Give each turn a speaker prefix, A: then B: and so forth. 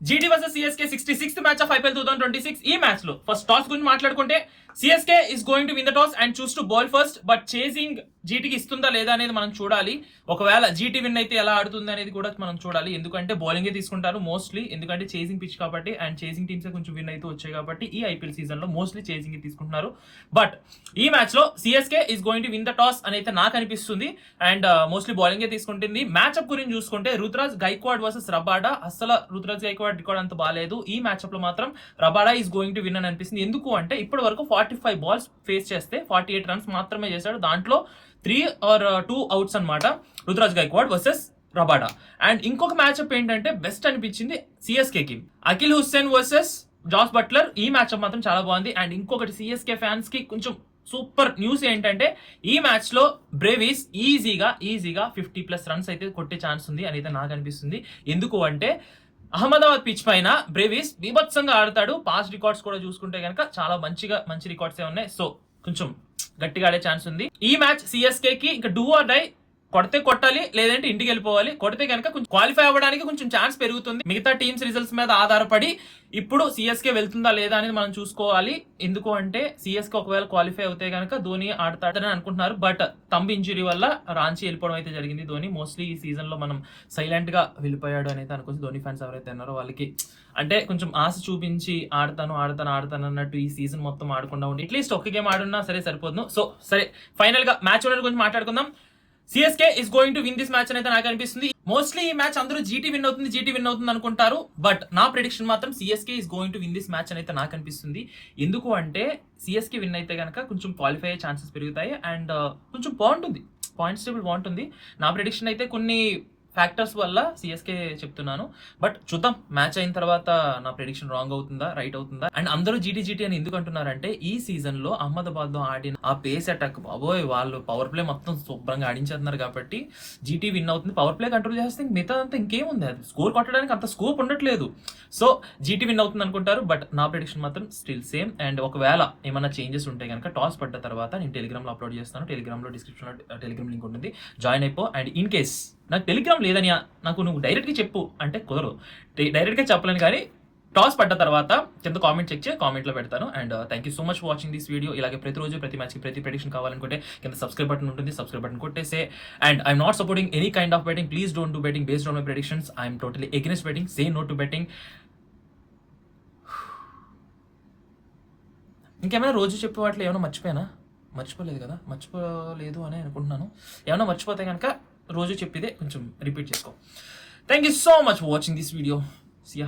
A: GT versus CSK 66th match of IPL 2026. ఈ match లో first toss గురించి మాట్లాడుకుంటే CSK is going to win the toss and choose to bowl first. But chasing జీటీకి ఇస్తుందా లేదా అనేది మనం చూడాలి. ఒకవేళ జీటీ విన్ అయితే ఎలా ఆడుతుంది అనేది కూడా మనం చూడాలి. ఎందుకంటే బౌలింగే తీసుకుంటారు మోస్ట్లీ, ఎందుకంటే చేసింగ్ పిచ్ కాబట్టి అండ్ చేసింగ్ టీమ్స్ కొంచెం విన్ అయితే వచ్చాయి కాబట్టి ఈ ఐపీఎల్ సీజన్ లో మోస్ట్లీ చేసింగ్ తీసుకుంటున్నారు. బట్ ఈ మ్యాచ్ లో CSK is going to win the toss అని అయితే నాకు అనిపిస్తుంది అండ్ మోస్ట్లీ బౌలింగే తీసుకుంటుంది. మ్యాచ్అప్ గురించి చూసుకుంటే రుతురాజ్ గైక్వాడ్ వర్సెస్ రబాడా, అసలు రుతురాజ్ గైక్వాడ్ రికార్డ్ అంత బాగాలేదు. ఈ మ్యాచ్అప్ లో మాత్రం Rabada is going to win అని అనిపిస్తుంది. ఎందుకు అంటే ఇప్పటి వరకు 45 బాల్స్ ఫేస్ చేస్తే 48 రన్స్ మాత్రమే చేశాడు. దాంట్లో 3 or 2 అవుట్స్ అనమాట Ruturaj Gaikwad versus Rabada. And ఇంకొక మ్యాచ్అప్ ఏంటంటే బెస్ట్ అనిపించింది సిఎస్కేకి Akeal Hosein versus Jos Buttler. ఈ మ్యాచ్అప్ మాత్రం చాలా బాగుంది. అండ్ ఇంకొకటి సిఎస్కే ఫ్యాన్స్ కి కొంచెం సూపర్ న్యూస్ ఏంటంటే ఈ మ్యాచ్ లో బ్రేవీస్ ఈజీగా 50+ రన్స్ అయితే కొట్టే ఛాన్స్ ఉంది అని అయితే నాకు అనిపిస్తుంది. ఎందుకు అంటే అహ్మదాబాద్ పిచ్ పైన బ్రేవీస్ బీభత్సంగా ఆడతాడు. పాస్ట్ రికార్డ్స్ కూడా చూసుకుంటే కనుక చాలా మంచి రికార్డ్స్ ఉన్నాయి. సో కొంచెం గట్టిగా ఆడే ఛాన్స్ ఉంది. ఈ మ్యాచ్ సిఎస్కే కి ఇంకా డూ ఆర్ డై, కొడితే కొట్టాలి లేదంటే ఇంటికి వెళ్ళిపోవాలి. కొడితే కనుక కొంచెం క్వాలిఫై అవ్వడానికి కొంచెం ఛాన్స్ పెరుగుతుంది. మిగతా టీమ్స్ రిజల్ట్స్ మీద ఆధారపడి ఇప్పుడు సిఎస్కే వెళ్తుందా లేదా అనేది మనం చూసుకోవాలి. ఎందుకు అంటే సిఎస్కే ఒకవేళ క్వాలిఫై అవుతే కనుక ధోని ఆడతాడని అనుకుంటున్నారు. బట్ తంబ్ ఇంజురీ వల్ల రాంచీ వెళ్ళిపోవడం అయితే జరిగింది. ధోని మోస్ట్లీ ఈ సీజన్ లో మనం సైలెంట్ గా వెళ్ళిపోయాడు అని అయితే అనుకోవచ్చు. ధోని ఫ్యాన్స్ ఎవరైతే ఉన్నారో వాళ్ళకి అంటే కొంచెం ఆశ చూపించి ఆడతాను అన్నట్టు ఈ సీజన్ మొత్తం ఆడకుండా ఉండి అట్లీస్ట్ ఒక్క గేమ్ ఆడున్నా సరే సరిపోదు. సో సరే, ఫైనల్ గా మ్యాచ్ ఓనర్ గురించి మాట్లాడుకుందాం. CSK is going to win this match అని అయితే నాకు అనిపిస్తుంది. మోస్ట్లీ ఈ మ్యాచ్ అందరూ జీటీ విన్ అవుతుంది అనుకుంటారు. బట్ నా ప్రెడిక్షన్ మాత్రం CSK is going to win this match అని అయితే నాకు అనిపిస్తుంది. ఎందుకు అంటే సిఎస్కే విన్ అయితే కనుక కొంచెం క్వాలిఫై అయ్యే ఛాన్సెస్ పెరుగుతాయి అండ్ కొంచెం బాగుంటుంది, పాయింట్స్ టేబుల్ బాగుంటుంది. నా ప్రెడిక్షన్ అయితే కొన్ని ఫ్యాక్టర్స్ వల్ల సిఎస్కే చెప్తున్నాను. బట్ చూద్దాం మ్యాచ్ అయిన తర్వాత నా ప్రెడిక్షన్ రాంగ్ అవుతుందా రైట్ అవుతుందా. అండ్ అందరూ జీటీ అని ఎందుకు అంటున్నారంటే ఈ సీజన్ లో అహ్మదాబాద్ లో ఆడిన ఆ పేస్ అటాక్ బాబోయ్, వాళ్ళు పవర్ ప్లే మొత్తం శుభ్రంగా ఆడించేస్తున్నారు కాబట్టి జీటీ విన్ అవుతుంది. పవర్ ప్లే కంట్రోల్ చేస్తే మిగతా అంతా ఇంకేముంది, అది స్కోర్ కొట్టడానికి అంత స్కోప్ ఉండట్లేదు. సో జీటీ విన్ అవుతుంది అనుకుంటారు. బట్ నా ప్రెడిక్షన్ మాత్రం స్టిల్ సేమ్. అండ్ ఒకవేళ ఏమైనా చేంజెస్ ఉంటే కనుక టాస్ పడ్డ తర్వాత నేను టెలిగ్రామ్ లో అప్లోడ్ చేస్తాను. టెలిగ్రామ్ లో డిస్క్రిప్షన్ లో టెలిగ్రామ్ లింక్ ఉంటుంది, జాయిన్ అయిపో. అండ్ ఇన్ కేస్ నాకు టెలిగ్రామ్ లేదని నాకు నువ్వు డైరెక్ట్గా చెప్పు అంటే కుదరదు, డైరెక్ట్గా చెప్పలేను. కానీ టాస్ పడ్డ తర్వాత కింద కామెంట్ చెక్ చేసి కామెంట్లో పెడతాను. And thank you so much for watching this video. ఇలాగే ప్రతిరోజు ప్రతి మ్యాచ్కి ప్రతి ప్రెడిక్షన్ కావాలనుకుంటే కింద సబ్స్క్రైబ్ బటన్ ఉంటుంది, సబ్స్క్రైబ్ బటన్ కొట్టేసే. And I'm not supporting any kind of betting. Please don't do betting based on my predictions. I'm totally against betting. Say no to betting. ఇంకేమైనా రోజు చెప్పే వాటిలో ఏమైనా మర్చిపోలేదు కదా, మర్చిపోలేదు అని అనుకుంటున్నాను. ఏమైనా మర్చిపోతే కనుక రోజు చెప్పిదే కొంచెం రిపీట్ చేసుకో. Thank you so much for watching this video. Chia.